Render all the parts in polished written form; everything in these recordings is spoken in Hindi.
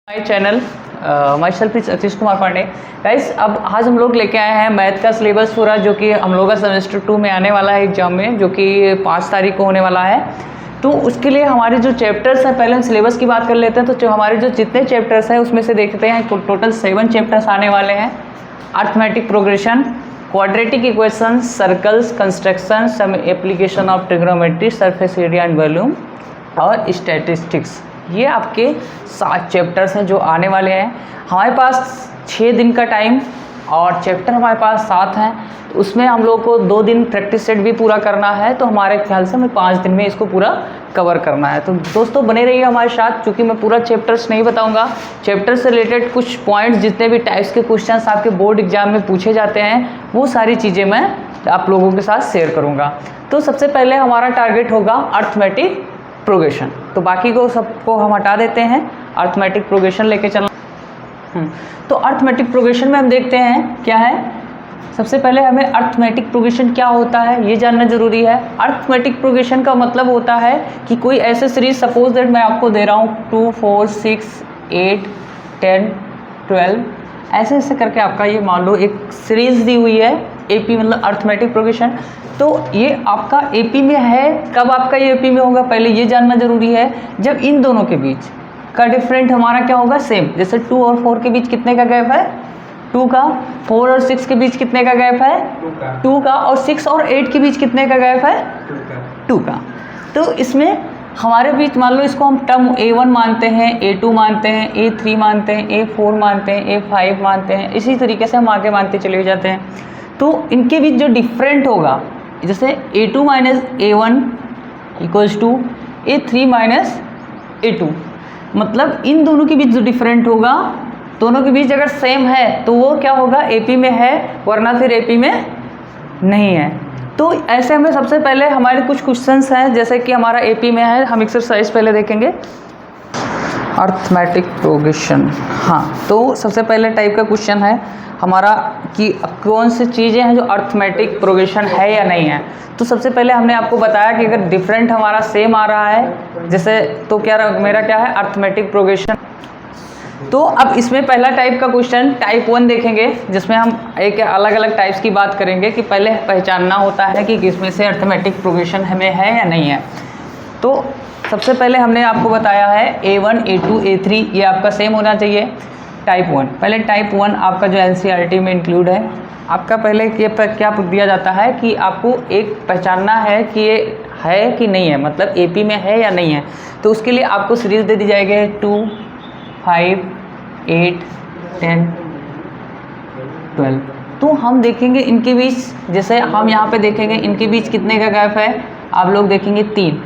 My channel myself is Atish Kumar Pandey. Guys, अब आज हम लोग लेके आए हैं मैथ का सिलेबस पूरा, जो कि हम लोग का सेमेस्टर 2 में आने वाला है एग्जाम में, जो कि 5 तारीख को होने वाला है। तो उसके लिए हमारे जो चैप्टर्स हैं, पहले हम सिलेबस की बात कर लेते हैं। तो जो हमारे जो जितने चैप्टर्स हैं उसमें से देखते हैं, टोटल 7 चैप्टर्स आने वाले हैं। Arithmetic progression, quadratic equation, circles, construction, some application of trigonometry, surface area and volume और स्टैटिस्टिक्स। ये आपके 7 चैप्टर्स हैं जो आने वाले हैं। हमारे पास 6 दिन का टाइम और चैप्टर हमारे पास 7 हैं। तो उसमें हम लोग को 2 दिन प्रैक्टिस सेट भी पूरा करना है। तो हमारे ख्याल से हमें 5 दिन में इसको पूरा कवर करना है। तो दोस्तों बने रहिए हमारे साथ, क्योंकि मैं पूरा चैप्टर्स नहीं बताऊंगा। चैप्टर से रिलेटेड कुछ पॉइंट्स, जितने भी टाइप्स के क्वेश्चंस आपके बोर्ड एग्जाम में पूछे जाते हैं, वो सारी चीज़ें मैं आप लोगों के साथ शेयर करूँगा। तो सबसे पहले हमारा टारगेट होगा अर्थमेटिक प्रोग्रेशन। तो बाकी को सबको हम हटा देते हैं, अर्थमेटिक प्रोग्रेशन लेके चलना। तो अर्थमेटिक प्रोग्रेशन में हम देखते हैं क्या है। सबसे पहले हमें अर्थमेटिक प्रोग्रेशन क्या होता है ये जानना जरूरी है। अर्थमेटिक प्रोग्रेशन का मतलब होता है कि कोई ऐसे सीरीज, सपोज दैट मैं आपको दे रहा हूँ 2, 4, 6, 8, 10, 12, ऐसे ऐसे करके आपका ये मान लो एक सीरीज दी हुई है। एपी मतलब अर्थमेटिक प्रोग्रेशन। तो ये आपका एपी में है। कब आपका ये एपी में होगा, पहले ये जानना जरूरी है। जब इन दोनों के बीच का डिफरेंट हमारा क्या होगा, सेम। जैसे 2 और 4 के बीच कितने का गैप है, 2 का। 4 और 6 के बीच कितने का गैप है, 2 का। और 6 और 8 के बीच कितने का गैप है, 2 का। तो इसमें हमारे बीच मान लो इसको हम टर्म A1 मानते हैं, A2 मानते हैं, A3 मानते हैं, A4 मानते हैं, A5 मानते हैं। इसी तरीके से हम आगे मानते चले जाते हैं। तो इनके बीच जो डिफरेंट होगा, जैसे A2 minus A1 equals to A3 minus A2, मतलब इन दोनों के बीच जो डिफरेंट होगा, दोनों के बीच अगर सेम है तो वो क्या होगा, एपी में है, वरना फिर एपी में नहीं है। तो ऐसे हमें सबसे पहले हमारे कुछ क्वेश्चंस हैं, जैसे कि हमारा एपी में है। हम एक्सरसाइज पहले देखेंगे, अर्थमेटिक प्रोग्रेशन। हाँ, तो सबसे पहले टाइप का क्वेश्चन है हमारा कि कौन सी चीज़ें हैं जो अर्थमेटिक प्रोग्रेशन है या नहीं है। तो सबसे पहले हमने आपको बताया कि अगर डिफरेंट हमारा सेम आ रहा है, जैसे तो क्या मेरा क्या है, अर्थमेटिक प्रोग्रेशन। तो अब इसमें पहला टाइप का क्वेश्चन टाइप 1 देखेंगे, जिसमें हम एक अलग अलग टाइप्स की बात करेंगे कि पहले पहचानना होता है कि किसमें से अर्थमेटिक प्रोग्रेशन हमें है या नहीं है। तो सबसे पहले हमने आपको बताया है A1, A2, A3 ये आपका सेम होना चाहिए। टाइप 1, पहले टाइप 1 आपका जो NCERT में इंक्लूड है, आपका पहले ये क्या दिया जाता है कि आपको एक पहचानना है कि ये है कि नहीं है, मतलब एपी में है या नहीं है। तो उसके लिए आपको सीरीज दे दी जाएगी 2, 5, 8, 10, 12। तो हम देखेंगे इनके बीच, जैसे हम यहाँ पे देखेंगे इनके बीच कितने का गैप है, आप लोग देखेंगे 3,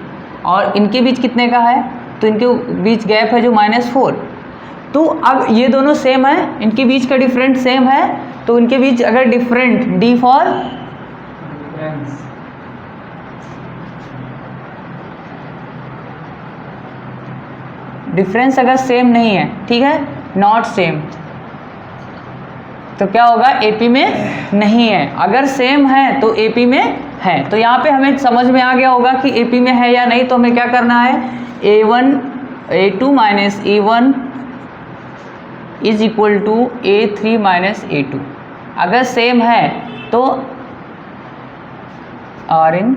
और इनके बीच कितने का है, तो इनके बीच गैप है जो -4। तो अब ये दोनों सेम है, इनके बीच का डिफरेंट सेम है, तो इनके बीच अगर डिफरेंट, डी फॉर डिफरेंस अगर सेम नहीं है, ठीक है, नॉट सेम, तो क्या होगा, एपी में नहीं है। अगर सेम है तो एपी में है। तो यहाँ पे हमें समझ में आ गया होगा कि एपी में है या नहीं। तो हमें क्या करना है, A2 minus A1 is equal to A3 minus A2। अगर सेम है तो आर इन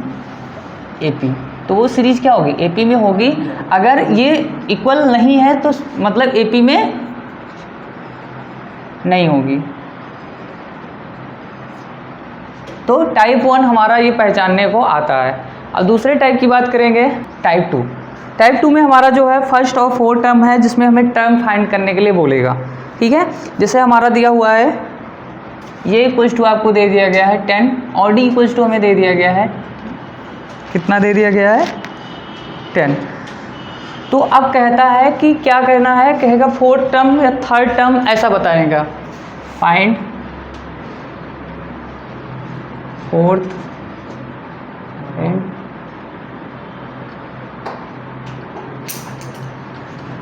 एपी, तो वो सीरीज क्या होगी, एपी में होगी। अगर ये इक्वल नहीं है तो मतलब एपी में नहीं होगी। तो टाइप 1 हमारा ये पहचानने को आता है। अब दूसरे टाइप की बात करेंगे, टाइप 2। टाइप 2 में हमारा जो है फर्स्ट और 4 टर्म है, जिसमें हमें टर्म फाइंड करने के लिए बोलेगा, ठीक है। जैसे हमारा दिया हुआ है ये इक्वल्स टू आपको दे दिया गया है 10, और डी इक्वल्स टू हमें दे दिया गया है, कितना दे दिया गया है, 10। तो अब कहता है कि क्या करना है, कहेगा 4th टर्म या 3rd टर्म ऐसा बताएगा। Find 4th and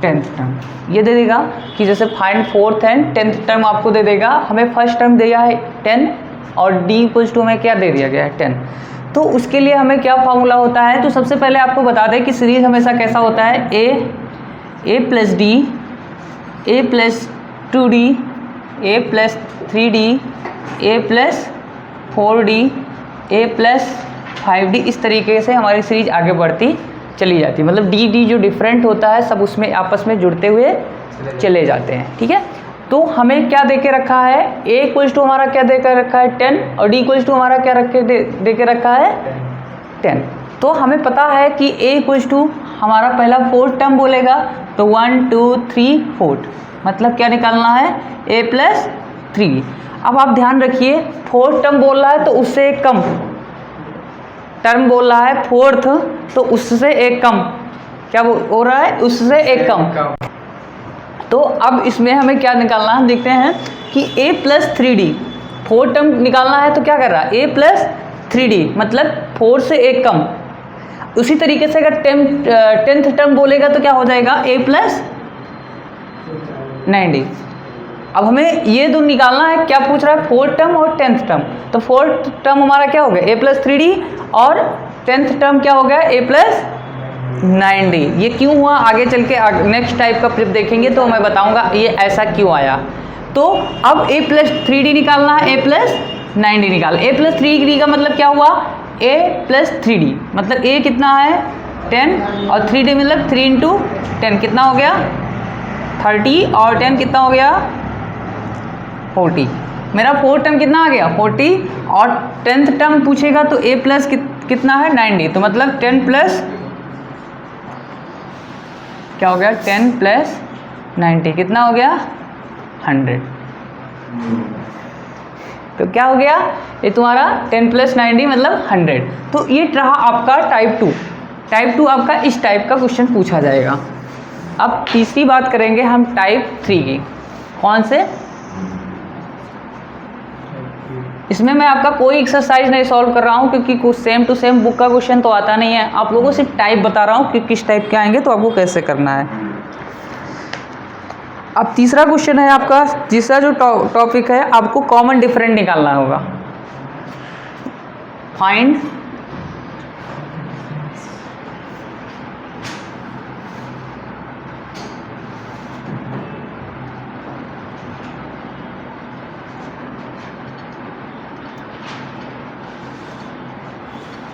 10th term, ये दे देगा कि जैसे find 4th and 10th term आपको दे देगा। हमें फर्स्ट टर्म दिया है 10 और डी इक्वल्स टू हमें क्या दे दिया गया है, 10। तो उसके लिए हमें क्या फार्मूला होता है, तो सबसे पहले आपको बता दें कि सीरीज हमेशा कैसा होता है, A plus D A plus 2d, A plus 3d, A plus 4d, A plus 5d, इस तरीके से हमारी सीरीज आगे बढ़ती चली जाती है। मतलब डी जो डिफरेंट होता है सब उसमें आपस में जुड़ते हुए चले जाते हैं। ठीक है, तो हमें क्या दे के रखा है, a इक्वल्स टू हमारा क्या दे के रखा है 10 और d इक्वल्स टू हमारा क्या दे के रखा है 10। तो हमें पता है कि a इक्वल्स टू हमारा पहला 4th टर्म बोलेगा तो 1 2 3 4, मतलब क्या निकालना है a प्लस 3। अब आप ध्यान रखिए 4th टर्म बोल रहा है तो उससे एक कम टर्म बोल रहा है 4th, तो उससे एक कम क्या हो रहा है, उससे एक कम। तो अब इसमें हमें क्या निकालना है, देखते हैं कि a plus 3d 4th term निकालना है तो क्या कर रहा है a प्लस 3d, मतलब 4 से एक कम। उसी तरीके से अगर 10th टर्म बोलेगा तो क्या हो जाएगा a प्लस 9d। अब हमें ये दो निकालना है, क्या पूछ रहा है 4th टर्म और 10th टर्म। तो 4th टर्म हमारा क्या हो गया a प्लस 3d और 10th टर्म क्या हो गया a प्लस 9d। ये क्यों हुआ आगे चल के नेक्स्ट टाइप का फ्लिप देखेंगे तो मैं बताऊंगा ये ऐसा क्यों आया। तो अब a प्लस 3d निकालना है, a प्लस 9d निकाल। a प्लस 3d का मतलब क्या हुआ a प्लस 3d, मतलब a कितना है 10 और 3d मतलब 3 इंटू 10 कितना हो गया 30 और 10 कितना हो गया 40। मेरा 4th टर्म कितना आ गया 40 और 10th टर्म पूछेगा तो a प्लस कितना है 9d, तो मतलब 10 प्लस क्या हो गया 10 प्लस 90 कितना हो गया 100। तो क्या हो गया ये तुम्हारा 10 प्लस 90 मतलब 100। तो ये रहा आपका टाइप 2। टाइप 2 आपका इस टाइप का क्वेश्चन पूछा जाएगा। अब तीसरी बात करेंगे हम टाइप 3 की। कौन से, इसमें मैं आपका कोई एक्सरसाइज नहीं सॉल्व कर रहा हूँ क्योंकि कुछ सेम टू सेम बुक का क्वेश्चन तो आता नहीं है। आप लोगों को सिर्फ टाइप बता रहा हूँ कि किस टाइप के आएंगे तो आपको कैसे करना है। अब तीसरा क्वेश्चन है आपका, तीसरा जो टॉपिक है आपको कॉमन डिफरेंट निकालना होगा। फाइंड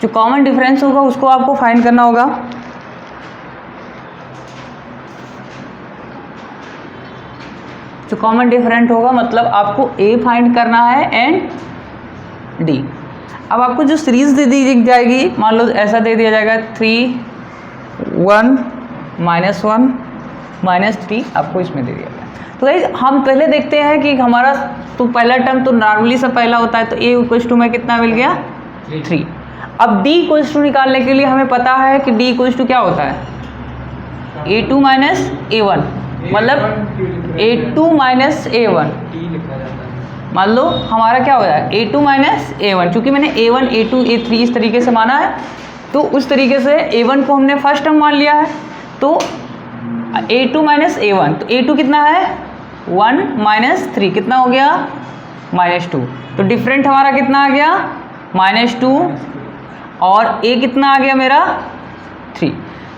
जो कॉमन डिफरेंस होगा उसको आपको फाइंड करना होगा। जो कॉमन डिफरेंट होगा मतलब आपको a फाइंड करना है एंड d। अब आपको जो सीरीज दे दी जाएगी, मान लो ऐसा दे दिया जाएगा 3 1 -1 -3, आपको इसमें दे दिया जाएगा। तो गाइस हम पहले देखते हैं कि हमारा तो पहला टर्म तो नॉर्मली सब पहला होता है, तो a इक्वल्स टू में कितना मिल गया 3। अब d इक्वल्स टू निकालने के लिए हमें पता है कि d इक्वल्स टू क्या होता है a2 माइनस a1, मतलब a2 माइनस a1। मान लो हमारा क्या हो रहा है a2 माइनस a1, चूंकि मैंने a1 a2 a3 इस तरीके से माना है तो उस तरीके से a1 को हमने फर्स्ट टर्म मान लिया है। तो a2 माइनस a1, तो a2 कितना है 1 माइनस 3 कितना हो गया -2। तो डिफरेंट हमारा कितना आ गया -2 और a कितना आ गया मेरा 3।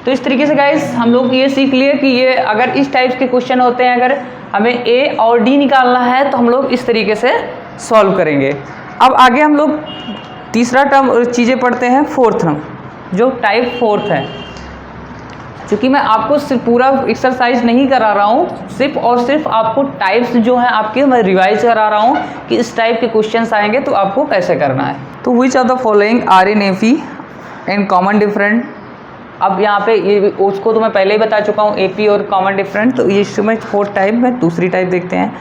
तो इस तरीके से गाइस हम लोग ये सीख लिए कि ये अगर इस टाइप के क्वेश्चन होते हैं, अगर हमें a और d निकालना है तो हम लोग इस तरीके से सॉल्व करेंगे। अब आगे हम लोग तीसरा टर्म चीज़ें पढ़ते हैं, 4th टर्म जो टाइप 4th है। क्योंकि मैं आपको सिर्फ पूरा एक्सरसाइज नहीं करा रहा हूँ, सिर्फ और सिर्फ आपको टाइप्स जो हैं आपके मैं रिवाइज करा रहा हूँ कि इस टाइप के क्वेश्चंस आएंगे तो आपको कैसे करना है। तो which are the following are in AP and common different. अब यहाँ पे ये उसको तो मैं पहले ही बता चुका हूँ एपी और कॉमन डिफरेंट, तो ये इसमें 4th टाइप में दूसरी टाइप देखते हैं।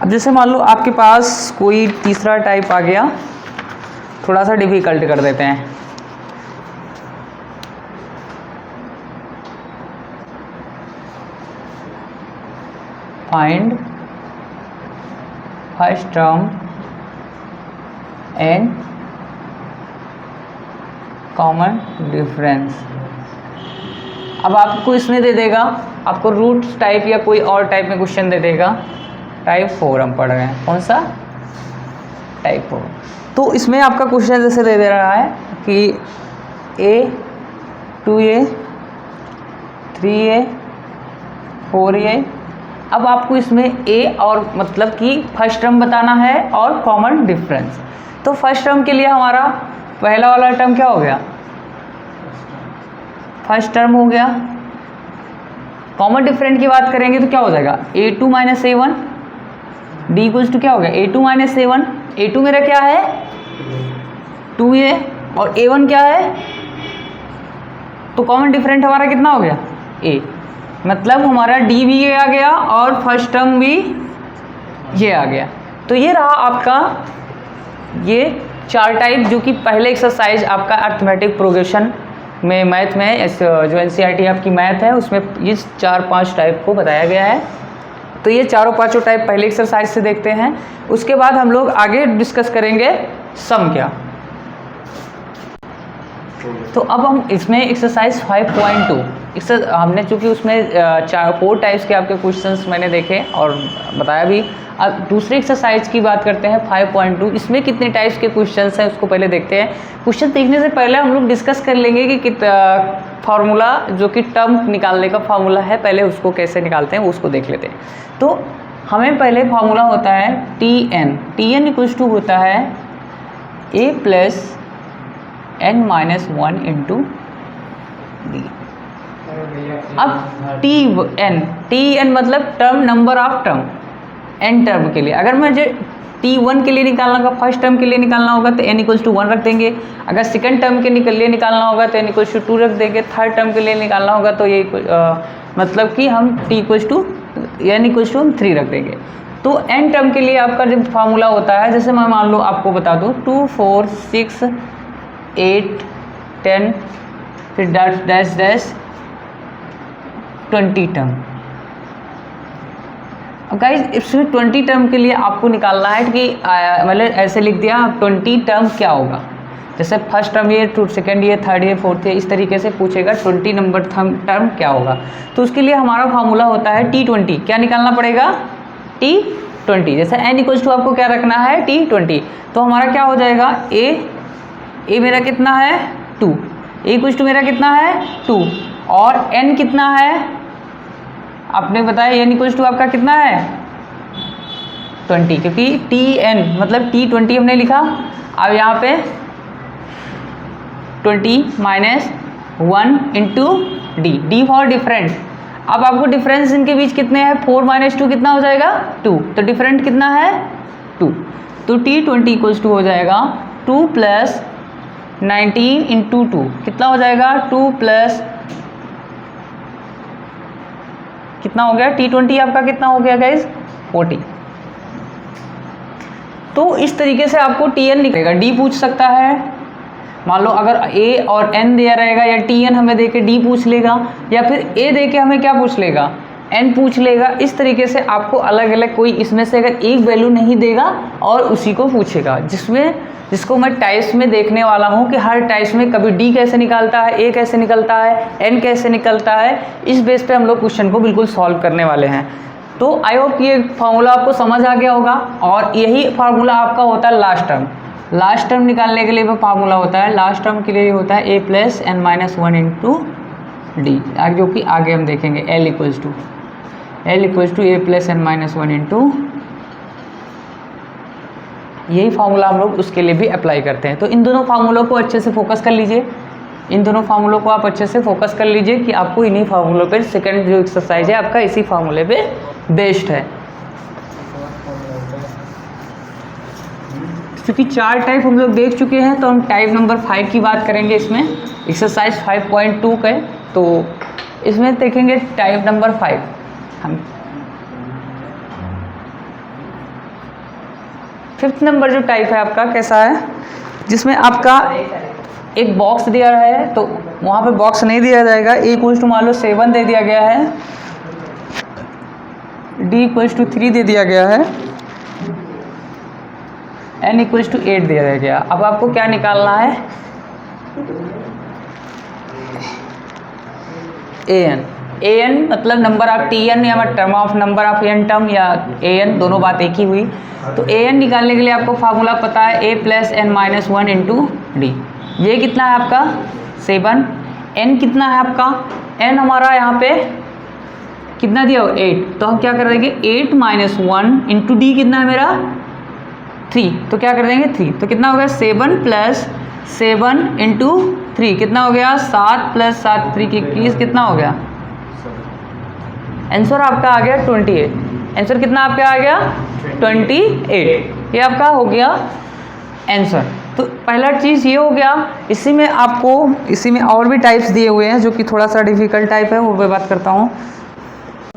अब जैसे मान लो आपके पास कोई तीसरा टाइप आ गया, थोड़ा सा डिफ़िकल्ट कर देते हैं। Find first term and common difference. अब आपको इसमें दे देगा, आपको रूट टाइप या कोई और टाइप में क्वेश्चन दे देगा। टाइप 4 हम पढ़ रहे हैं, कौन सा टाइप 4। तो इसमें आपका क्वेश्चन जैसे दे रहा है कि a 2a 3a 4a। अब आपको इसमें ए और मतलब कि फर्स्ट टर्म बताना है और कॉमन डिफरेंस। तो फर्स्ट टर्म के लिए हमारा पहला वाला टर्म क्या हो गया, फर्स्ट टर्म हो गया। कॉमन डिफरेंट की बात करेंगे तो क्या हो जाएगा, a2 minus a1 D equals to क्या हो गया, a2 माइनस a1। a2 मेरा क्या है 2a और a1 क्या है, तो कॉमन डिफरेंट हमारा कितना हो गया a, मतलब हमारा d भी ये आ गया और फर्स्ट टर्म भी ये आ गया। तो ये रहा आपका ये 4 टाइप, जो कि पहले एक्सरसाइज आपका अर्थमेटिक प्रोग्रेशन में मैथ में जो एनसीईआरटी आपकी मैथ है उसमें इस 4-5 टाइप को बताया गया है। तो ये चारों पांचों टाइप पहले एक्सरसाइज से देखते हैं, उसके बाद हम लोग आगे डिस्कस करेंगे सम क्या। तो अब हम इसमें एक्सरसाइज 5.2 हमने चूँकि उसमें 4 टाइप्स के आपके क्वेश्चंस मैंने देखे और बताया भी। अब दूसरी एक्सरसाइज की बात करते हैं 5.2, इसमें कितने टाइप्स के क्वेश्चंस हैं उसको पहले देखते हैं। क्वेश्चन देखने से पहले हम लोग डिस्कस कर लेंगे कि फार्मूला जो कि टर्म निकालने का फार्मूला है, पहले उसको कैसे निकालते हैं वो उसको देख लेते हैं। तो हमें पहले फार्मूला होता है टी एन इक्वल्स टू होता है a plus n minus 1 into D. अब टी एन मतलब term, number of term, n term के लिए। अगर मुझे t1 के लिए निकालना होगा, फर्स्ट टर्म के लिए निकालना होगा तो n इक्वल्स टू 1 रख देंगे। अगर सेकंड टर्म के लिए निकालना होगा तो n इक्वल्स टू 2 रख देंगे। थर्ड टर्म के लिए निकालना होगा तो ये मतलब कि हम n इक्वल्स टू 3 रख देंगे। तो n टर्म के लिए आपका जो फार्मूला होता है, जैसे मैं मान लो आपको बता दूँ 2, 4, 6, 8, 10 फिर डैश 20 टर्म। अब गाइस इसमें 20 टर्म के लिए आपको निकालना है कि मतलब ऐसे लिख दिया 20 टर्म क्या होगा, जैसे फर्स्ट टर्म ये, सेकंड ये, थर्ड ये, फोर्थ ये, इस तरीके से पूछेगा 20 नंबर टर्म क्या होगा। तो उसके लिए हमारा फार्मूला होता है T20। क्या निकालना पड़ेगा T20। जैसे n इक्वल्स टू आपको क्या रखना है T20, तो हमारा क्या हो जाएगा a मेरा कितना है 2, a इक्वल्स टू मेरा कितना है 2 और n कितना है आपने बताया n इक्वल्स टू आपका कितना है 20, क्योंकि Tn मतलब T20 हमने लिखा। अब यहाँ पे 20 minus 1 into D for different. अब आपको डिफरेंस इनके बीच कितने हैं, 4 माइनस 2 कितना हो जाएगा 2, तो डिफरेंट कितना है 2। तो T20 इक्वल्स टू हो जाएगा 2 प्लस 19 इंटू 2 कितना हो जाएगा 2 प्लस कितना हो गया T20 आपका कितना हो गया गाइज 40। तो इस तरीके से आपको Tn निकलेगा। डी पूछ सकता है, मान लो अगर a और n दिया रहेगा, या Tn हमें देके d पूछ लेगा, या फिर a देके हमें क्या पूछ लेगा n पूछ लेगा। इस तरीके से आपको अलग अलग कोई इसमें से अगर एक वैल्यू नहीं देगा और उसी को पूछेगा, जिसको मैं टाइप्स में देखने वाला हूँ कि हर टाइप्स में कभी d कैसे निकालता है, a कैसे निकलता है, n कैसे निकलता है। इस बेस पे हम लोग क्वेश्चन को बिल्कुल सॉल्व करने वाले हैं। तो आई होप ये फार्मूला आपको समझ आ गया होगा, और यही फार्मूला आपका होता है लास्ट टर्म निकालने के लिए वो फार्मूला होता है। लास्ट टर्म के लिए होता है a plus n minus 1 into d, जो कि आगे हम देखेंगे l equals to a plus n minus 1 into. यही फार्मूला हम लोग उसके लिए भी अप्लाई करते हैं। तो इन दोनों फार्मूलों को अच्छे से फोकस कर लीजिए, इन दोनों फार्मूलों को आप अच्छे से फोकस कर लीजिए कि आपको इन्हीं फार्मूलों पे सेकंड जो एक्सरसाइज है आपका इसी फार्मूले पे बेस्ड है। क्योंकि 4 टाइप हम लोग देख चुके हैं, तो हम टाइप नंबर 5 की बात करेंगे इसमें एक्सरसाइज 5.2 के। तो इसमें देखेंगे टाइप नंबर 5 हम 5th नंबर जो टाइप है आपका कैसा है, जिसमें आपका एक बॉक्स दिया है, तो वहाँ पे बॉक्स नहीं दिया जाएगा। a इक्वल्स टू मान लो 7 दे दिया गया है, d इक्वल्स टू 3 दे दिया गया है, n इक्वल्स टू 8 दे दिया गया। अब आपको क्या निकालना है an मतलब नंबर ऑफ Tn या term of number of n term या an, दोनों बात एक ही हुई। तो an निकालने के लिए आपको फार्मूला पता है a plus n minus 1 into d. ये कितना है आपका 7, n कितना है आपका n हमारा यहाँ पे कितना दिया हो 8, तो हम क्या कर देंगे 8 माइनस 1 इंटू डी कितना है मेरा 3, तो क्या कर देंगे 3, तो कितना हो गया 7 प्लस 7 इंटू 3 कितना हो गया 7 प्लस 7 3 की 21 कितना हो गया आंसर आपका आ गया 28। आंसर कितना आपका आ गया 28, ये आपका हो गया आंसर। तो पहला चीज़ ये हो गया। इसी में और भी टाइप्स दिए हुए हैं जो कि थोड़ा सा डिफिकल्ट टाइप है, वो मैं बात करता हूँ।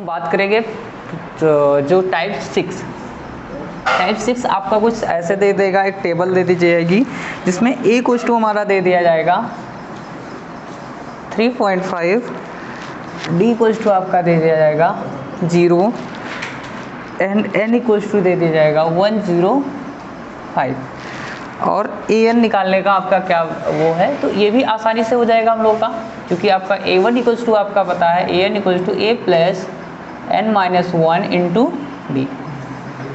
बात करेंगे जो टाइप 6 आपका कुछ ऐसे दे देगा, एक टेबल दे दी जाएगी जिसमें a कुछ टू हमारा दे दिया जाएगा 3.5, d कुछ टू आपका दे दिया जाएगा 0 एंड n इक्वल्स टू दे दिया जाएगा 105 और an निकालने का आपका क्या वो है, तो ये भी आसानी से हो जाएगा हम लोग का, क्योंकि आपका a1 इक्वल्स टू आपका पता है an equals to a plus n minus 1 into d.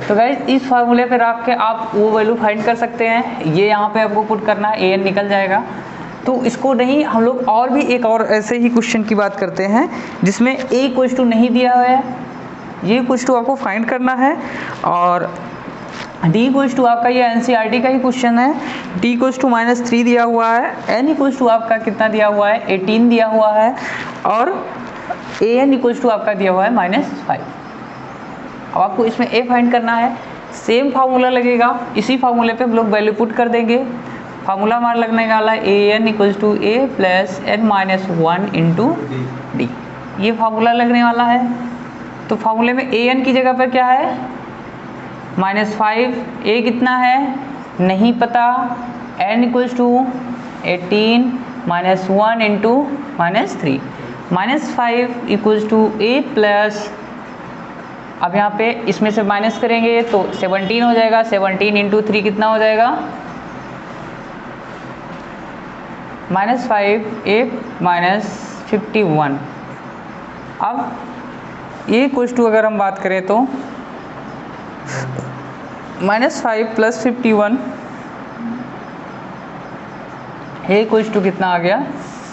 तो गाइज इस फार्मूले पे रख के आप वो वैल्यू फाइंड कर सकते हैं। ये यहाँ पे आपको पुट करना है, an निकल जाएगा। तो इसको नहीं, हम लोग और भी एक और ऐसे ही क्वेश्चन की बात करते हैं जिसमें a इक्वल्स टू नहीं दिया हुआ है, ये इक्वल्स टू आपको फाइंड करना है। और d इक्वल्स टू आपका ये NCERT का ही क्वेश्चन है, d इक्वल्स टू -3 दिया हुआ है, n इक्वल्स टू आपका कितना दिया हुआ है 18 दिया हुआ है और an इक्वल्स टू आपका दिया हुआ है -5। अब आपको इसमें a फाइंड करना है, सेम फार्मूला लगेगा, इसी फार्मूले पे हम लोग वैल्यू पुट कर देंगे। फार्मूला हमारा लगने वाला है an equals to a plus n minus 1 into d, ये फार्मूला लगने वाला है। तो फार्मूले में an की जगह पर क्या है -5, a कितना है नहीं पता, n equals to 18 minus 1 into -3, -5 equals to a plus, अब यहाँ पे इसमें से माइनस करेंगे तो 17 हो जाएगा, 17 इंटू 3 कितना हो जाएगा -5 a -51। अब ये इक्वल्स टू अगर हम बात करें तो -5 प्लस 51 ये इक्वल्स टू कितना आ गया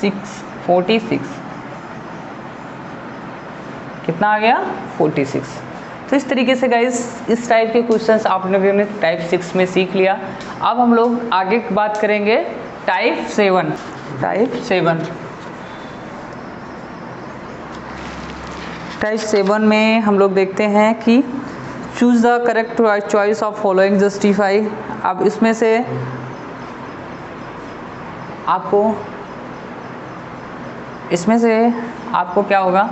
46, कितना आ गया 46। तो इस तरीके से गाइस इस टाइप के क्वेश्चंस आपने भी अपने टाइप 6 में सीख लिया। अब हम लोग आगे बात करेंगे टाइप 7। टाइप 7 में हम लोग देखते हैं कि choose the correct choice of following justify. अब इसमें से आपको क्या होगा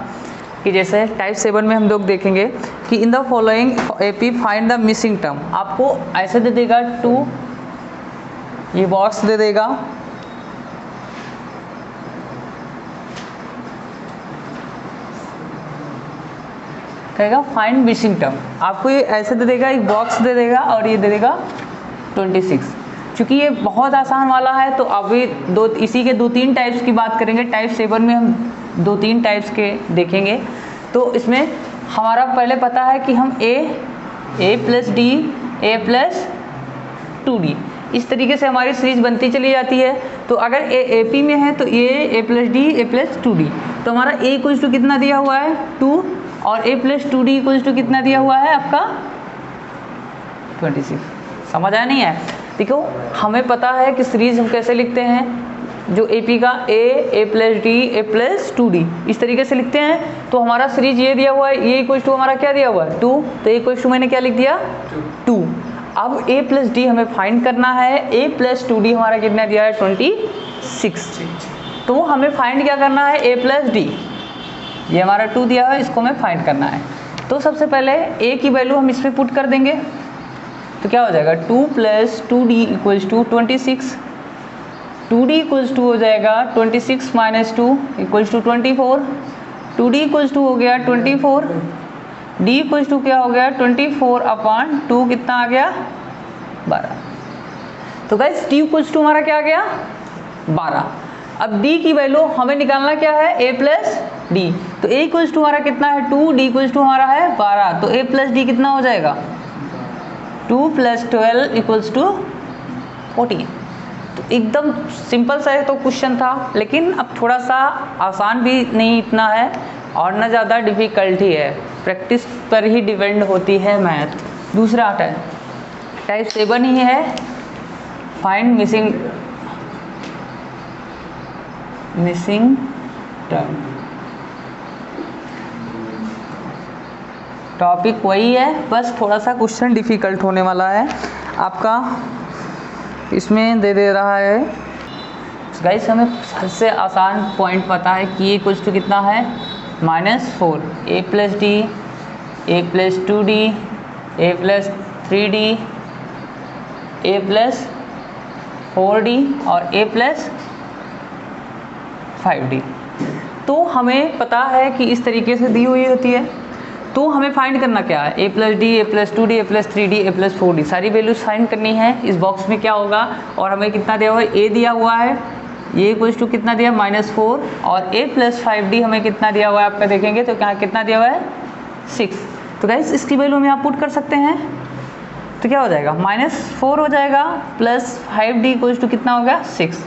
कि जैसे टाइप 7 में हम लोग देखेंगे कि in the following AP find the missing term, आपको ऐसे दे देगा 2, ये बॉक्स दे देगा, कहेगा फाइंड मिसिंग टर्म, आपको ये ऐसे दे देगा, एक बॉक्स दे देगा और ये दे देगा 26। चूँकि ये बहुत आसान वाला है तो अभी इसी के 2-3 टाइप्स की बात करेंगे। टाइप 7 में हम 2-3 टाइप्स के देखेंगे। तो इसमें हमारा पहले पता है कि हम a plus D a plus 2d, इस तरीके से हमारी सीरीज बनती चली जाती है। तो अगर a AP में है तो a plus D a plus 2d, तो हमारा a इक्वल्स टू कितना दिया हुआ है 2 और a plus 2d equals to कितना दिया हुआ है आपका 26। समझ आया नहीं है? देखो हमें पता है कि सीरीज हम कैसे लिखते हैं, जो AP का a plus D a plus 2d इस तरीके से लिखते हैं। तो हमारा सीरीज ये दिया हुआ है, ये इक्वल्स टू हमारा क्या दिया हुआ है 2, तो इक्वल्स टू मैंने क्या लिख दिया 2। अब a प्लस डी हमें फाइंड करना है, a प्लस 2d हमारा कितना दिया है 26। तो हमें फाइंड क्या करना है a प्लस डी, ये हमारा 2 दिया है, इसको हमें फाइंड करना है। तो सबसे पहले a की वैल्यू हम इसमें पुट कर देंगे, तो क्या हो जाएगा 2 plus 2d equals to 26, 2d equals to हो जाएगा 26 minus 2 equals to 24, 2d equals to हो गया 24, d इक्वल्स टू क्या हो गया 24/2 कितना आ गया 12। तो गाइस d इक्वल्स टू हमारा क्या आ गया 12। अब d की वैल्यू हमें निकालना क्या है a प्लस डी, तो a इक्वल्स टू हमारा कितना है 2, d इक्वल्स टू हमारा है 12, तो a प्लस डी कितना हो जाएगा 2 प्लस 12 इक्वल्स टू 14। तो एकदम सिंपल सा तो क्वेश्चन था, लेकिन अब थोड़ा सा आसान भी नहीं इतना है, और ना ज़्यादा डिफ़िकल्टी है, प्रैक्टिस पर ही डिपेंड होती है मैथ। दूसरा टाइप 7 ही है, फाइंड मिसिंग टर्म। टॉपिक वही है, बस थोड़ा सा क्वेश्चन डिफ़िकल्ट होने वाला है आपका, इसमें दे रहा है। गाइस हमें सबसे आसान पॉइंट पता है कि ये कुछ तो कितना है -4 a plus D, a plus 2d, a plus 3d, a plus 4d और a प्लस 5d। तो हमें पता है कि इस तरीके से दी हुई होती है। तो हमें फाइंड करना क्या है, a plus D, a plus 2d, a plus 3d, a plus 4d, सारी वैल्यूज फाइंड करनी है। इस बॉक्स में क्या होगा, और हमें कितना दिया हुआ है, a दिया हुआ है, ये इक्वल्स टू कितना दिया -4, और a प्लस 5d हमें कितना दिया हुआ है, आपका देखेंगे तो क्या कितना दिया हुआ है 6। तो गाइस इसकी वैल्यू में आप पुट कर सकते हैं, तो क्या हो जाएगा -4 हो जाएगा, प्लस 5d इक्वल्स टू कितना हो गया 6।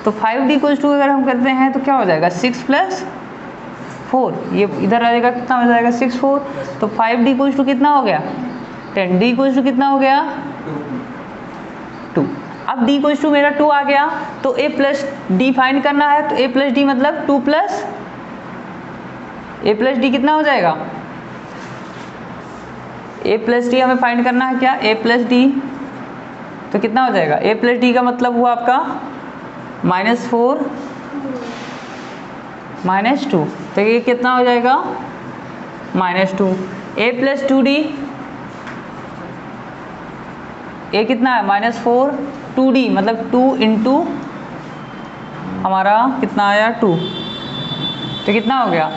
तो 5d इक्वल्स टू अगर हम करते हैं तो क्या हो जाएगा 6 प्लस 4, ये इधर आ जाएगा, कितना हो जाएगा 6 4। तो 5d इक्वल्स टू कितना हो गया 10, d इक्वल्स टू कितना हो गया 2। अब d इक्वल्स टू मेरा 2 आ गया, तो a प्लस डी फाइंड करना है, तो a प्लस डी मतलब 2 प्लस a प्लस डी कितना हो जाएगा, a प्लस डी हमें फाइंड करना है क्या, a प्लस डी, तो कितना हो जाएगा a प्लस डी का मतलब हुआ आपका -4 -2, तो ये कितना हो जाएगा -2। a प्लस 2d, a कितना है -4, 2d मतलब 2 इंटू हमारा कितना आया 2, तो कितना हो गया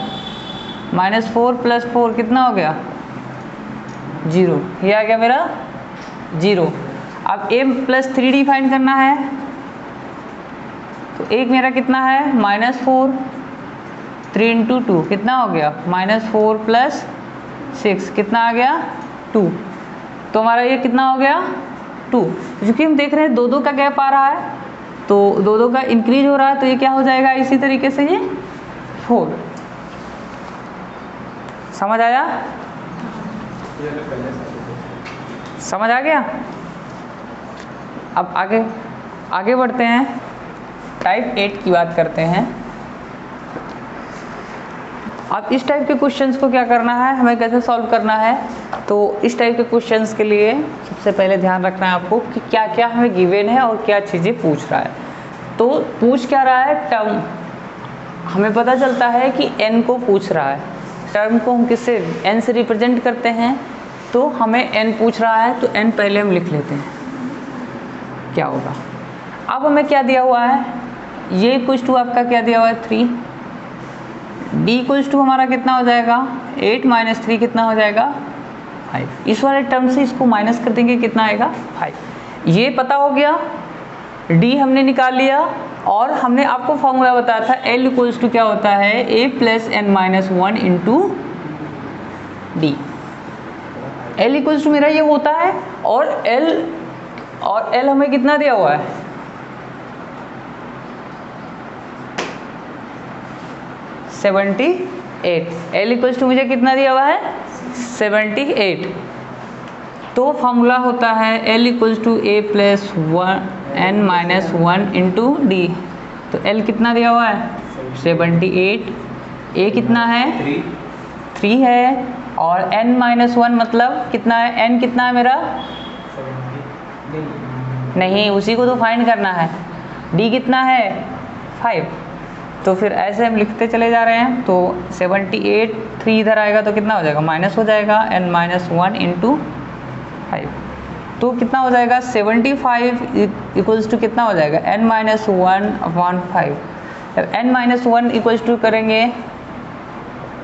-4 प्लस 4 कितना हो गया 0, ये आ गया मेरा 0। अब a प्लस 3d फाइंड करना है, तो एक मेरा कितना है -4, 3 इंटू 2 कितना हो गया -4 प्लस 6 कितना आ गया 2, तो हमारा ये कितना हो गया 2। क्योंकि हम देख रहे हैं 2 का गैप आ रहा है, तो 2 का इंक्रीज हो रहा है, तो ये क्या हो जाएगा इसी तरीके से ये 4। समझ आया, समझ आ गया। अब आगे बढ़ते हैं, टाइप 8 की बात करते हैं। अब इस टाइप के क्वेश्चंस को क्या करना है, हमें कैसे सॉल्व करना है। तो इस टाइप के क्वेश्चंस के लिए सबसे पहले ध्यान रखना है आपको कि क्या क्या हमें गिवन है और क्या चीज़ें पूछ रहा है। तो पूछ क्या रहा है, टर्म, हमें पता चलता है कि n को पूछ रहा है। टर्म को हम किससे, n से रिप्रेजेंट करते हैं, तो हमें n पूछ रहा है, तो n पहले हम लिख लेते हैं क्या होगा। अब हमें क्या दिया हुआ है, ये कुछ टू आपका क्या दिया हुआ है 3, d इक्वल्स टू हमारा कितना हो जाएगा 8 माइनस 3 कितना हो जाएगा 5। इस वाले टर्म से इसको माइनस कर देंगे, कितना आएगा 5। ये पता हो गया, d हमने निकाल लिया, और हमने आपको फॉर्मूला बताया था l इक्वल्स टू क्या होता है a plus n minus 1 into d. l equals to मेरा ये होता है, और l हमें कितना दिया हुआ है 78। l इक्वल्स टू मुझे कितना दिया हुआ है 78। तो फॉर्मूला होता है l equals to a plus n minus 1 into d. तो l कितना दिया हुआ है 78, a कितना है 3 है, और n माइनस 1 मतलब कितना है, n कितना है मेरा नहीं, उसी को तो फाइंड करना है। d कितना है 5। तो फिर ऐसे हम लिखते चले जा रहे हैं। तो 78, 3 इधर आएगा तो कितना हो जाएगा, माइनस हो जाएगा n माइनस 1 इंटू 5। तो कितना हो जाएगा 75 इक्वल्स टू कितना हो जाएगा n माइनस 1 अपॉन 5। जब n माइनस 1 इक्वल्स टू करेंगे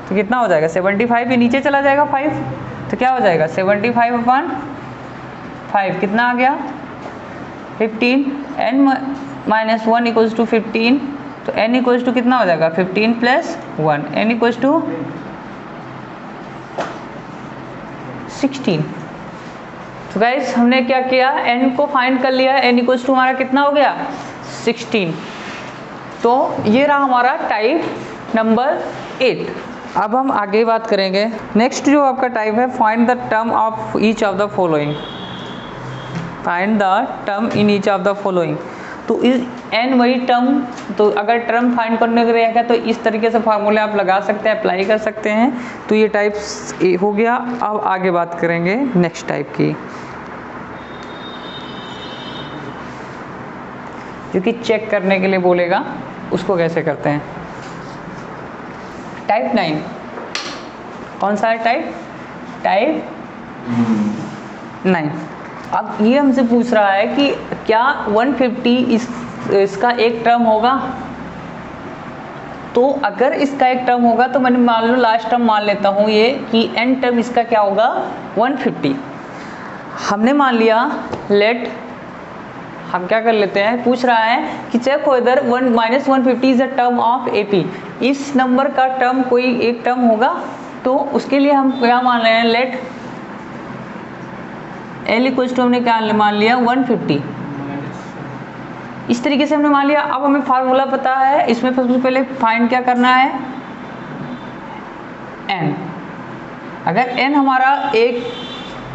तो कितना हो जाएगा 75, ये नीचे चला जाएगा 5, तो क्या हो जाएगा 75 अपॉन 5 कितना आ गया 15। n माइनस 1 इक्वल्स टू 15, तो n इक्वल्स टू कितना हो जाएगा 15 प्लस 1, n इक्वल्स टू 16। तो गाइस हमने क्या किया, n को फाइंड कर लिया, n इक्वल्स टू हमारा कितना हो गया 16। तो ये रहा हमारा टाइप नंबर 8। अब हम आगे बात करेंगे। नेक्स्ट जो आपका टाइप है, find the term of each of the following. Find the term in each of the following. तो इस एन वही टर्म, तो अगर टर्म फाइंड करने के रहेगा तो इस तरीके से फार्मूले आप लगा सकते हैं, अप्लाई कर सकते हैं। तो ये टाइप्स हो गया। अब आगे बात करेंगे नेक्स्ट टाइप की, जो कि चेक करने के लिए बोलेगा, उसको कैसे करते हैं। टाइप 9 कौन सा है? टाइप 9। अब ये हमसे पूछ रहा है कि क्या 150 इसका एक टर्म होगा। तो अगर इसका एक टर्म होगा तो मैंने मान लो लास्ट टर्म मान लेता हूँ ये कि एन टर्म इसका क्या होगा 150। हमने मान लिया लेट, हम क्या कर लेते हैं, पूछ रहा है कि check whether -150 is a term of AP. इस नंबर का टर्म कोई एक टर्म होगा। तो उसके लिए हम क्या मान रहे हैं, लेट एल इक्वल्स टू हमने क्या मान लिया 150। इस तरीके से हमने मान लिया। अब हमें फार्मूला पता है, इसमें सबसे पहले फाइंड क्या करना है, एन। अगर एन हमारा एक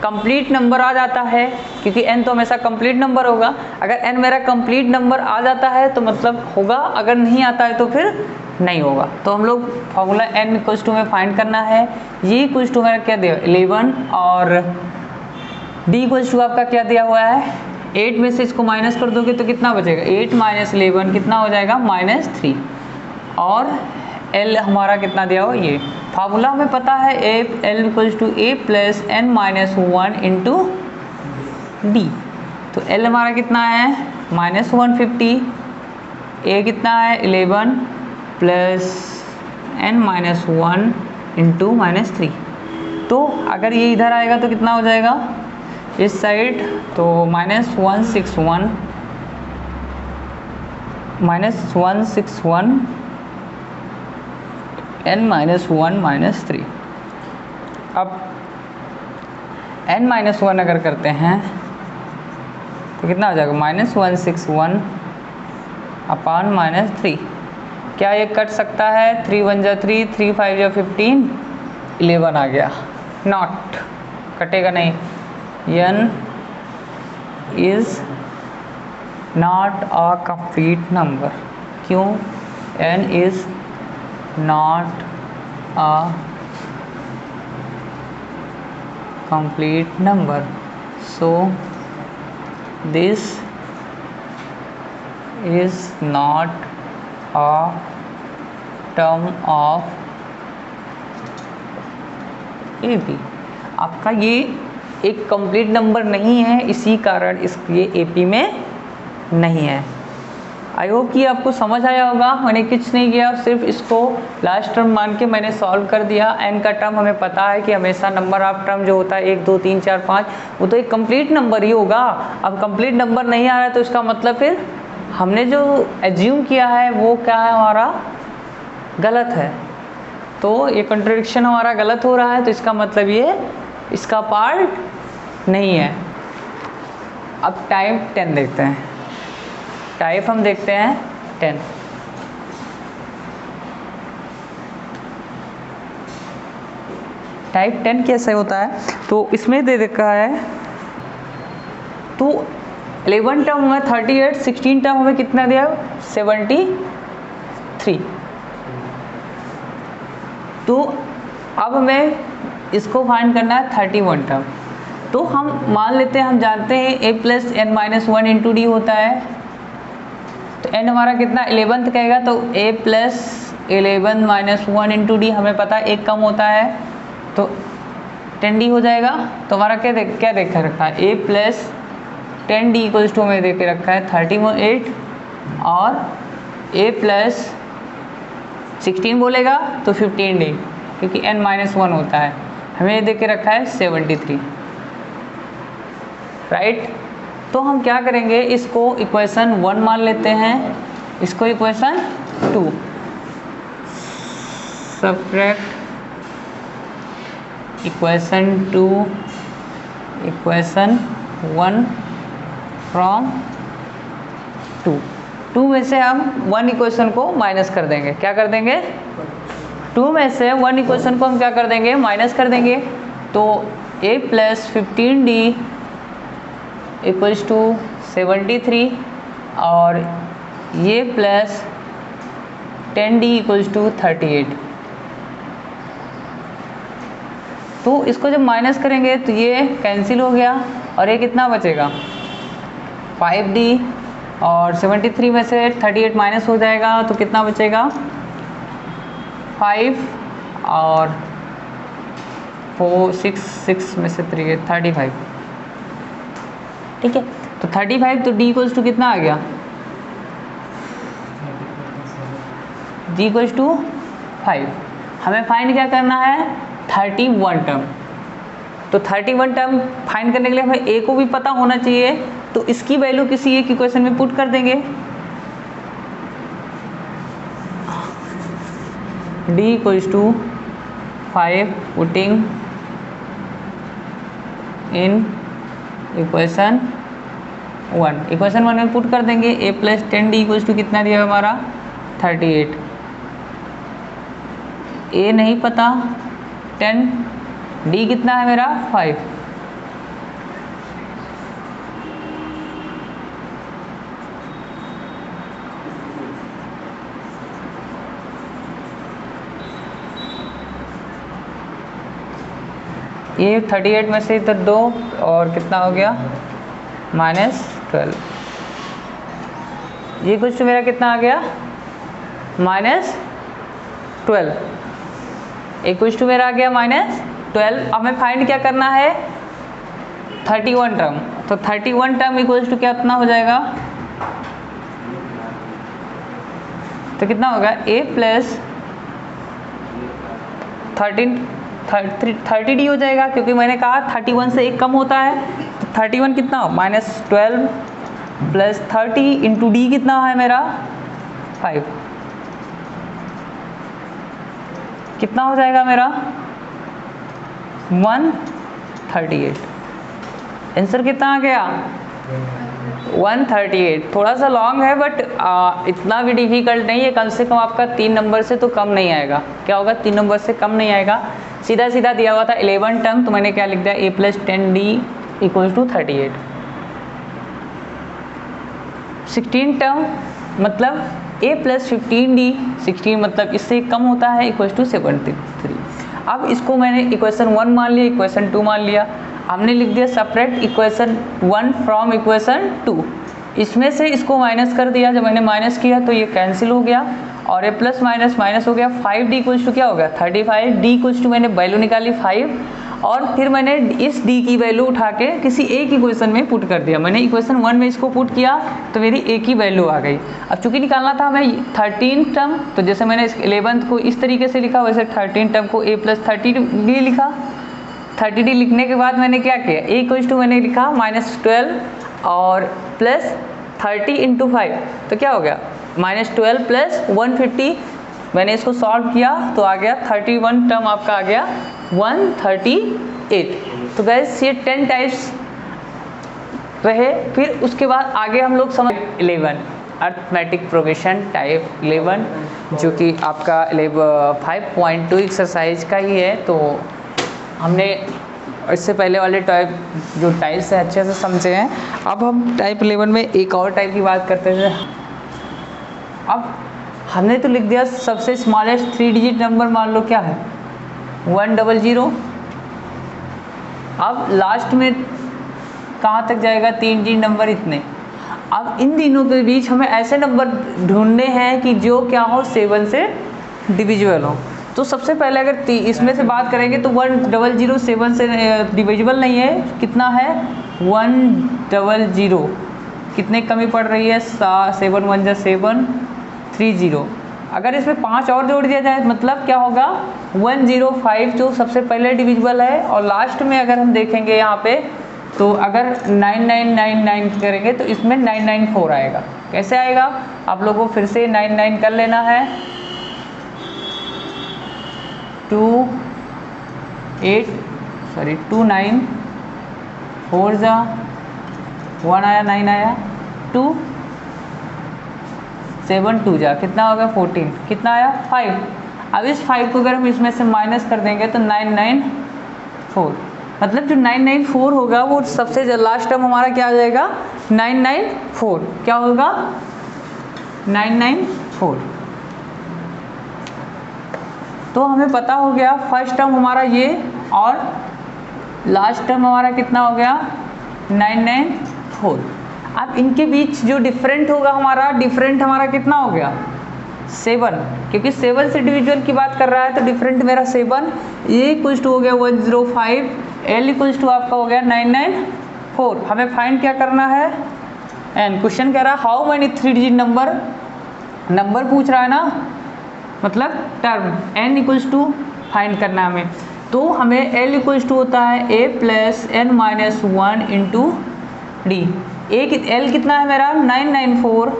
कंप्लीट नंबर आ जाता है, क्योंकि एन तो हमेशा कंप्लीट नंबर होगा, अगर एन मेरा कंप्लीट नंबर आ जाता है तो मतलब होगा, अगर नहीं आता है तो फिर नहीं होगा। तो हम लोग फार्मूला एन इक्वल्स टू में फाइंड करना है। ये इक्वल्स टू मेरा क्या दिया 11 और डी इक्वल्स टू आपका क्या दिया हुआ है 8 में से इसको माइनस कर दोगे तो कितना बचेगा 8 - 11 कितना हो जाएगा -3। और एल हमारा कितना दिया हुआ, ये फार्मूला हमें पता है l equals to a plus n -1 into d. तो एल हमारा कितना है -150, ए कितना है 11 प्लस एन -1 इंटू -3। तो अगर ये इधर आएगा तो कितना हो जाएगा इस साइड, तो -161 n -1 -3। अब n -1 अगर करते हैं तो कितना हो जाएगा -161 अपान -3। क्या ये कट सकता है, 3 × 1 = 3, 3 × 5 = 15, 11 आ गया। नॉट कटेगा नहीं। n is not a complete number। क्यों? n is not a complete number, so this is not a term of AP। आपका ये एक कंप्लीट नंबर नहीं है, इसी कारण ये एपी में नहीं है। आई होप कि आपको समझ आया होगा। मैंने कुछ नहीं किया, सिर्फ इसको लास्ट टर्म मान के मैंने सॉल्व कर दिया। एन का टर्म हमें पता है कि हमेशा नंबर ऑफ टर्म जो होता है 1 2 3 4 5 वो तो एक कंप्लीट नंबर ही होगा। अब कंप्लीट नंबर नहीं आ रहा है तो इसका मतलब फिर हमने जो एज्यूम किया है वो क्या है, हमारा गलत है। तो ये कंट्रडिक्शन हमारा गलत हो रहा है, तो इसका मतलब ये इसका पार्ट नहीं है। अब टाइप 10 देखते हैं। टाइप हम देखते हैं 10। टाइप 10 कैसे होता है, तो इसमें दे रखा है, तो 11 टर्म में 38, 16 टर्म हमें कितना दिया 73। तो अब हमें इसको फाइंड करना है 31 टर्म। तो हम मान लेते हैं, हम जानते हैं a plus n -1 into D होता है। तो n हमारा कितना 11th कहेगा, तो a प्लस 11 -1 इंटू डी हमें पता है एक कम होता है तो 10d हो जाएगा। तो हमारा क्या देखा रखा है a plus 10d equals to हमें दे के रखा है 38 और a प्लस 16 बोलेगा तो 15d, क्योंकि n -1 होता है। हमें दे के रखा है 73, राइट। तो हम क्या करेंगे, इसको इक्वेशन 1 मान लेते हैं, इसको equation 2। Subtract equation 2 equation 1 from 2 में से हम 1 इक्वेशन को माइनस कर देंगे। क्या कर देंगे 2 में से 1 इक्वेशन को हम क्या कर देंगे, माइनस कर देंगे। तो a plus 15d equals to 73 और ये प्लस 10d इक्वल्स टू 38। तो इसको जब माइनस करेंगे तो ये कैंसिल हो गया और ये कितना बचेगा 5d, और 73 में से 38 माइनस हो जाएगा तो कितना बचेगा 5 और 4 6 में से 3 35। ठीक है, तो 35, तो d इक्वल्स टू कितना आ गया, d इक्वल्स टू 5। हमें फाइंड क्या करना है 31 टर्म। तो 31 टर्म फाइंड करने के लिए हमें a को भी पता होना चाहिए, तो इसकी वैल्यू किसी एक इक्वेशन में पुट कर देंगे। d equals to 5 putting in equation 1। Equation 1 में पुट कर देंगे a plus 10d equals to कितना दिया हमारा 38। a नहीं पता 10, d कितना है मेरा 5। ये 38 में से इधर 2 और कितना हो गया -12। ये कुछ तो मेरा कितना आ गया -12। एक कुछ तो मेरा आ गया -12। अब हमें फाइंड क्या करना है 31 टर्म। तो 31 टर्म इक्वल्स टू क्या कितना हो जाएगा, तो कितना होगा a प्लस 30d हो जाएगा, क्योंकि मैंने कहा 31 से एक कम होता है। तो 31 कितना हो -12 प्लस 30 इंटू d कितना है मेरा 5। कितना हो जाएगा मेरा 138। आंसर कितना आ गया 138। थोड़ा सा लॉन्ग है बट इतना भी डिफिकल्ट नहीं है। कम से कम आपका 3 नंबर से तो कम नहीं आएगा। क्या होगा 3 नंबर से कम नहीं आएगा। सीधा सीधा दिया हुआ था 11 टर्म, तो मैंने क्या लिख दिया a plus 10d equals to 38। 16 term मतलब a प्लस 15d, 16 मतलब इससे कम होता है इक्वल्स टू 73। अब इसको मैंने इक्वेशन 1 मान लिया, इक्वेशन 2 मान लिया। हमने लिख दिया सेपरेट इक्वेशन 1 फ्रॉम इक्वेशन 2। इसमें से इसको माइनस कर दिया। जब मैंने माइनस किया तो ये कैंसिल हो गया और ये प्लस माइनस माइनस हो गया। 5d इक्वल्स टू क्या हो गया 35। d इक्वल्स टू मैंने वैल्यू निकाली 5 और फिर मैंने इस d की वैल्यू उठा के किसी एक इक्वेशन में पुट कर दिया। मैंने इक्वेशन 1 में इसको पुट किया तो मेरी a की वैल्यू आ गई। अब चूंकि निकालना था हमें 13 टर्म, तो जैसे मैंने 11th को इस तरीके से लिखा वैसे 13 टर्म को a प्लस 30d लिखा। 30d लिखने के बाद मैंने क्या किया a इक्वल्स टू मैंने लिखा -12 और प्लस 30 इंटू 5, तो क्या हो गया -12 प्लस 150। मैंने इसको सॉल्व किया तो आ गया 31 टर्म आपका आ गया 138। तो गैस ये 10 टाइप्स रहे। फिर उसके बाद आगे हम लोग समझ 11 अर्थमेटिक प्रोग्रेशन टाइप 11, जो कि आपका 5.2 एक्सरसाइज का ही है। तो हमने इससे पहले वाले टाइप जो टाइप्स है अच्छे से समझे हैं। अब हम टाइप 11 में एक और टाइप की बात करते हैं। अब हमने तो लिख दिया सबसे स्मॉलेस्ट 3 डिजिट नंबर, मान लो क्या है 100। अब लास्ट में कहाँ तक जाएगा 3 डिजिट नंबर इतने। अब इन दिनों के बीच हमें ऐसे नंबर ढूंढने हैं कि जो क्या हो 7 से डिविजिबल हो। तो सबसे पहले अगर इसमें से बात करेंगे तो 100 7 से डिविजिबल नहीं है। कितना है 100, कितने कमी पड़ रही है 7 1 जा 7 30। अगर इसमें 5 और जोड़ दिया जाए मतलब क्या होगा 105, जो सबसे पहले डिविजिबल है। और लास्ट में अगर हम देखेंगे यहाँ पे तो अगर 9999 करेंगे तो इसमें 994 आएगा। कैसे आएगा आप लोगों को फिर से 99 कर लेना है। 29 4 जा 1 आया 9 आया 2 7 2 जा कितना हो गया 14, कितना आया 5। अब इस 5 को अगर हम इसमें से माइनस कर देंगे तो 994, मतलब जो 994 होगा वो सबसे लास्ट टर्म हमारा क्या आ जाएगा 994, क्या होगा 994। तो हमें पता हो गया फर्स्ट टर्म हमारा ये और लास्ट टर्म हमारा कितना हो गया 994। अब इनके बीच जो डिफरेंट होगा हमारा, डिफरेंट हमारा कितना हो गया 7, क्योंकि 7 से डिविजुअल की बात कर रहा है तो डिफरेंट मेरा 7, ये इक्वल्स टू हो गया 105, एल इक्वल्स टू आपका हो गया 994। हमें फाइंड क्या करना है एंड क्वेश्चन कह रहा है हाउ मैनी 3 डिजिट नंबर पूछ रहा है ना, मतलब term n equals to find करना है हमें। तो हमें l इक्वल्स टू होता है a plus n minus 1 into d. l कितना है मेरा 994,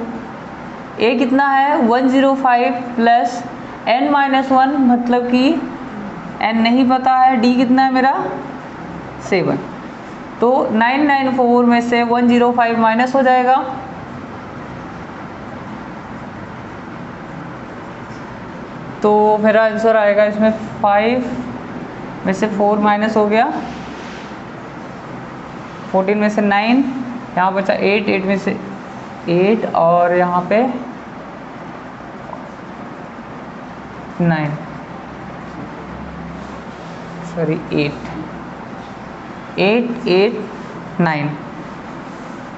a कितना है 105 प्लस n माइनस 1 मतलब कि n नहीं पता है, d कितना है मेरा 7। तो 994 में से 105 माइनस हो जाएगा, तो मेरा आंसर आएगा इसमें 5 में से 4 माइनस हो गया, 14 में से 9, यहाँ बचा 8 में से 8 और यहाँ पे 9 sorry 8 9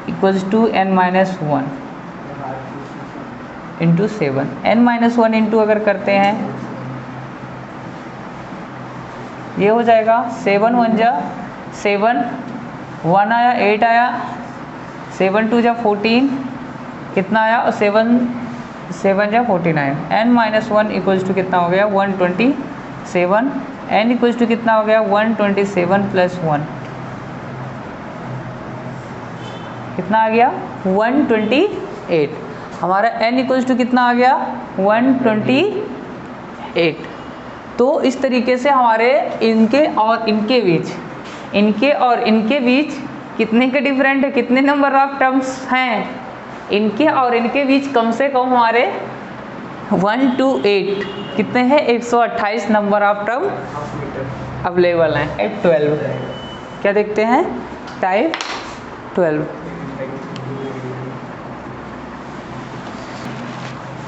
equals to n minus 1 into 7। n minus 1 into अगर करते हैं ये हो जाएगा 7 1 जा 7, 1 आया 8 आया, 7 2 जा 14 कितना आया और 7 जा 49। n माइनस 1 इक्वल्स टू कितना हो गया 127, n इक्वल्स टू कितना हो गया 127 प्लस 1 कितना आ गया 128। हमारा n इक्वल्स टू कितना आ गया 128। तो इस तरीके से हमारे इनके और इनके बीच कितने के डिफरेंट है, कितने नंबर ऑफ टर्म्स हैं इनके और इनके बीच, कम से कम हमारे 1 to 8 कितने हैं 128 नंबर ऑफ टर्म अवेलेबल हैं। टाइप 12 क्या देखते हैं टाइप 12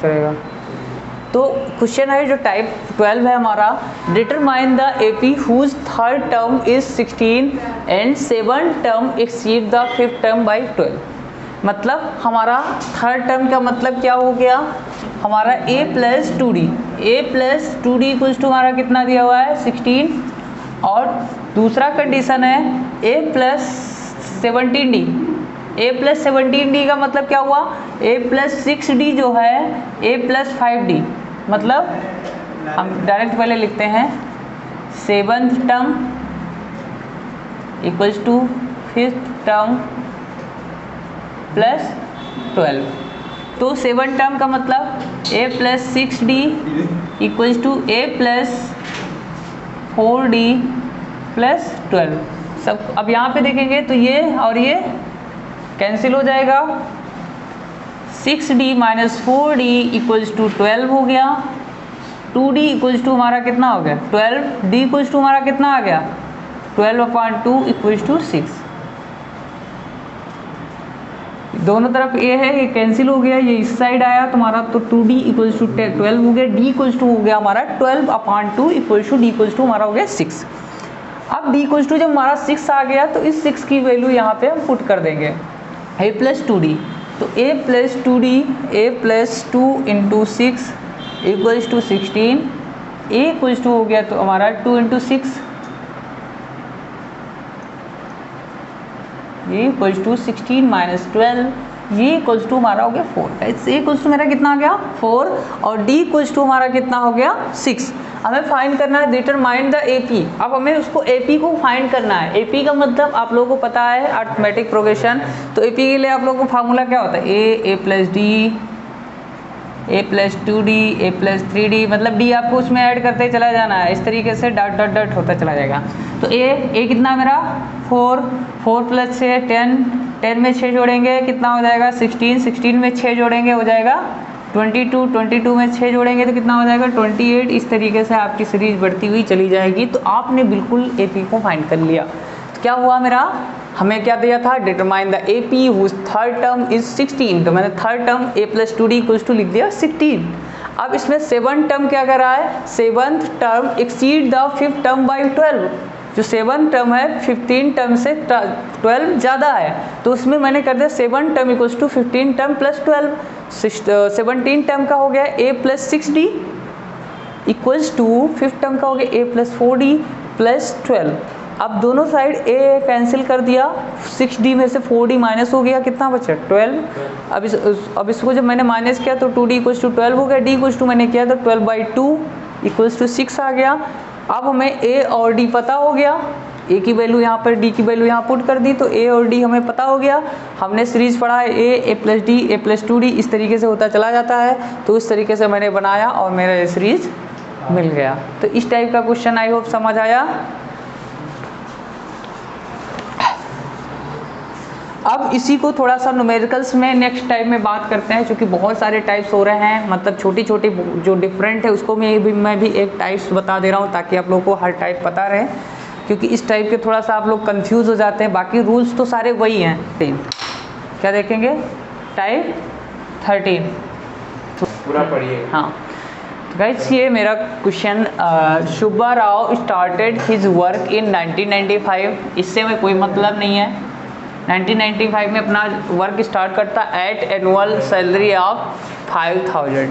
करेगा। तो क्वेश्चन है जो टाइप 12 है हमारा, determine the AP whose third term is 16 and 7 term exceed the fifth term by 12। मतलब हमारा थर्ड टर्म का मतलब क्या हो गया हमारा a plus 2d equals to हमारा कितना दिया हुआ है 16, और दूसरा कंडीशन है a plus 17d। a plus 17d का मतलब क्या हुआ a प्लस 6d जो है a प्लस 5d, मतलब हम डायरेक्ट पहले लिखते हैं 7th term equals to 5th term plus 12। तो 7 टर्म का मतलब a plus 6d equals to a plus 4d plus 12। सब अब यहाँ पे देखेंगे तो ये और ये कैंसिल हो जाएगा, 6d minus 4d equals to 12 हो गया, 2d इक्वल्स टू हमारा कितना हो गया 12, d इक्वल्स टू हमारा कितना आ गया 12/2 इक्वल्स टू 6। दोनों तरफ ये है ये कैंसिल हो गया, ये इस साइड आया तुम्हारा तो 2d इक्वल्स टू 12 हो गया, d इक्वल्स टू हो गया हमारा 12/2 equals to d equals to हमारा हो गया 6। अब d इक्वल्स टू जब हमारा 6 आ गया तो इस 6 की वैल्यू यहाँ पे हम पुट कर देंगे a प्लस 2d, तो a plus 2d a plus 2 into 6 equals to 16, a equals to हो गया तो हमारा 2 इंटू 6 ये इक्वल्स टू 16 माइनस 12 ये इक्वल्स टू हमारा हो गया 4। ए इक्वल्स टू मेरा कितना आ गया 4 और d इक्वल्स टू हमारा कितना हो गया 6। हमें फाइंड करना है डिटरमाइन द एपी। अब हमें उसको एपी को फाइंड करना है। एपी का मतलब आप लोगों को पता है अरिथमेटिक प्रोग्रेशन, तो एपी के लिए आप लोगों को फार्मूला क्या होता है a plus d a plus 2d a plus 3d, मतलब d आपको उसमें ऐड करते चला जाना है, इस तरीके से डॉट डॉट डॉट होता चला जाएगा। तो a कितना मेरा 4 प्लस 6 10 में 6 जोड़ेंगे कितना हो जाएगा 16 में 6 जोड़ेंगे हो जाएगा 22 में 6 जोड़ेंगे तो कितना हो जाएगा 28। इस तरीके से आपकी सीरीज बढ़ती हुई चली जाएगी। तो आपने बिल्कुल AP को फाइंड कर लिया। तो क्या हुआ मेरा, हमें क्या दिया था, determine the AP whose third term is 16। तो मैंने third term a + 2d equals to लिख दिया 16। अब इसमें 7th टर्म क्या कर रहा है, 7th term exceed the 5th term by 12। जो 7th टर्म है 15 टर्म से 12 ज़्यादा है, तो उसमें मैंने कर दिया 7th term equals to 15 term plus 12। 17 term का हो गया a + 6d equals to 5th term का हो गया a + 4d प्लस 12। अब दोनों साइड a कैंसिल कर दिया, 6d में से 4d माइनस हो गया, कितना बचा 12। अब इसको जब मैंने माइनस किया तो 2d इक्वल्स टू 12 हो गया, d इक्वल्स टू मैंने किया तो 12/2 इक्वल्स टू 6 आ गया। अब हमें a और d पता हो गया, a की वैल्यू यहाँ पर, d की वैल्यू यहाँ पुट कर दी, तो a और d हमें पता हो गया। हमने सीरीज पढ़ा है a + d a + 2d, इस तरीके से होता चला जाता है। तो इस तरीके से मैंने बनाया और मेरा ये सीरीज मिल गया। तो इस टाइप का क्वेश्चन आई होप समझ आया। अब इसी को थोड़ा सा न्यूमेरिकल्स में नेक्स्ट टाइप में बात करते हैं, क्योंकि बहुत सारे टाइप्स हो रहे हैं, मतलब छोटी छोटी जो डिफरेंट है उसको मैं भी एक टाइप्स बता दे रहा हूँ ताकि आप लोगों को हर टाइप पता रहे, क्योंकि इस टाइप के थोड़ा सा आप लोग कंफ्यूज हो जाते हैं। बाकी रूल्स तो सारे वही हैं। क्या देखेंगे, टाइप 13 पूरा पढ़िए। हाँ, तो गाइस ये मेरा question, Shubha Rao started his work in 1995। इससे में कोई मतलब नहीं है। 1995 में अपना वर्क स्टार्ट करता एट एनुअल सैलरी ऑफ 5000,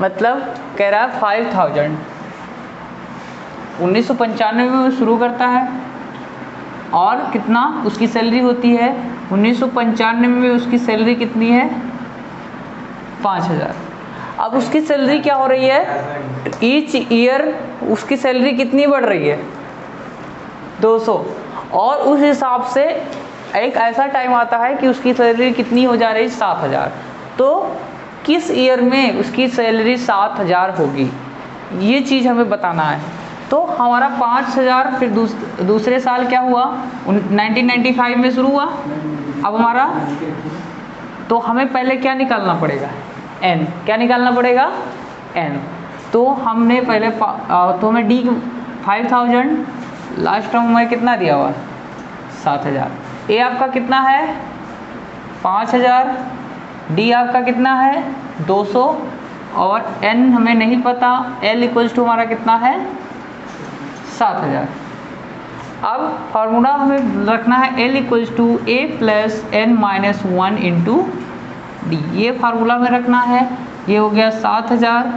मतलब कह रहा है 5000। 1995 में वो शुरू करता है और कितना उसकी सैलरी होती है, 1995 में उसकी सैलरी कितनी है 5000। अब उसकी सैलरी क्या हो रही है, ईच ईयर उसकी सैलरी कितनी बढ़ रही है 200, और उस हिसाब से एक ऐसा टाइम आता है कि उसकी सैलरी कितनी हो जा रही है 7000। तो किस ईयर में उसकी सैलरी 7000 होगी, ये चीज़ हमें बताना है। तो हमारा 5000 फिर दूसरे साल क्या हुआ, 1995 में शुरू हुआ। अब हमारा, तो हमें पहले क्या निकालना पड़ेगा, n। क्या निकालना पड़ेगा, n। तो हमने पहले तो हमें d 5000, लास्ट टर्म हमें कितना दिया हुआ 7000। a आपका कितना है 5000, d आपका कितना है 200, और n हमें नहीं पता, l इक्वल्स टू हमारा कितना है 7000। अब फार्मूला हमें रखना है l equals to a + n-1 into d। ये फार्मूला में रखना है। ये हो गया 7000,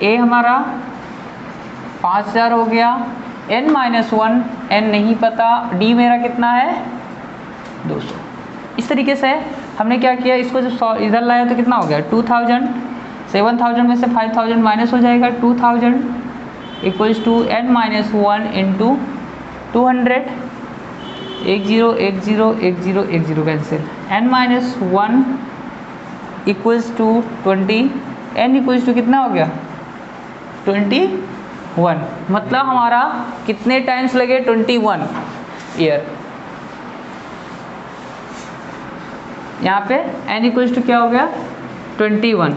a हमारा 5000 हो गया, n-1 n नहीं पता, d मेरा कितना है 200। इस तरीके से हमने क्या किया, इसको जब इधर लाया तो कितना हो गया 2000। 7000 में से 5000 माइनस हो जाएगा, 2000 equals to n-1 into 200। 1 0 1 0 1 0 1 0 cancel, n-1 equals to 20, n equals to कितना हो गया 21। मतलब हमारा कितने टाइम्स लगे 21 ईयर। यहाँ पे n इक्वल्स टू क्या हो गया 21,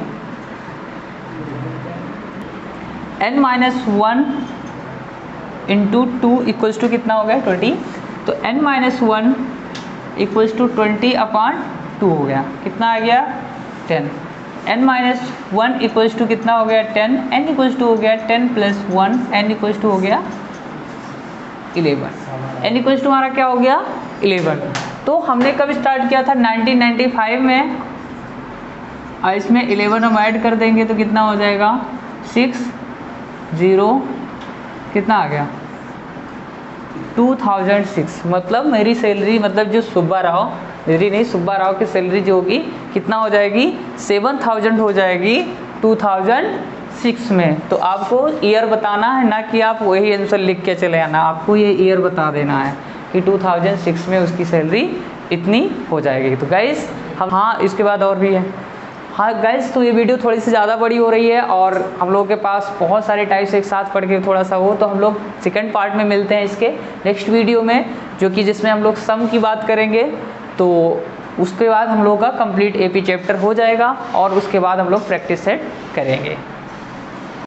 n-1 इंटू 2 इक्वल्स टू कितना हो गया 20। तो n-1 इक्वल्स टू 20/2 हो गया, कितना आ गया 10। n-1 इक्वल्स टू कितना हो गया 10, n इक्वल्स टू हो गया 10 + 1, n इक्वल्स टू हो गया 11, n इक्वल्स टू हमारा क्या हो गया 11। तो हमने कब स्टार्ट किया था 1995 में, और इसमें 11 हम ऐड कर देंगे तो कितना हो जाएगा 6 0 कितना आ गया 2006। मतलब मेरी सैलरी, मतलब जो सुब्बा राव, मेरी नहीं सुब्बा राव की सैलरी जो होगी कितना हो जाएगी 7000 हो जाएगी 2006 में। तो आपको ईयर बताना है, ना कि आप वही आंसर लिख के चले आना, आपको ये ईयर बता देना है कि 2006 में उसकी सैलरी इतनी हो जाएगी। तो गाइस हम, हाँ इसके बाद और भी है। हाँ गाइस, तो ये वीडियो थोड़ी सी ज़्यादा बड़ी हो रही है और हम लोगों के पास बहुत सारे टाइप्स एक साथ पढ़ के थोड़ा सा हो, तो हम लोग सेकंड पार्ट में मिलते हैं इसके नेक्स्ट वीडियो में, जो कि जिसमें हम लोग सम की बात करेंगे। तो उसके बाद हम लोग का कंप्लीट एपी चैप्टर हो जाएगा और उसके बाद हम लोग प्रैक्टिस सेट करेंगे।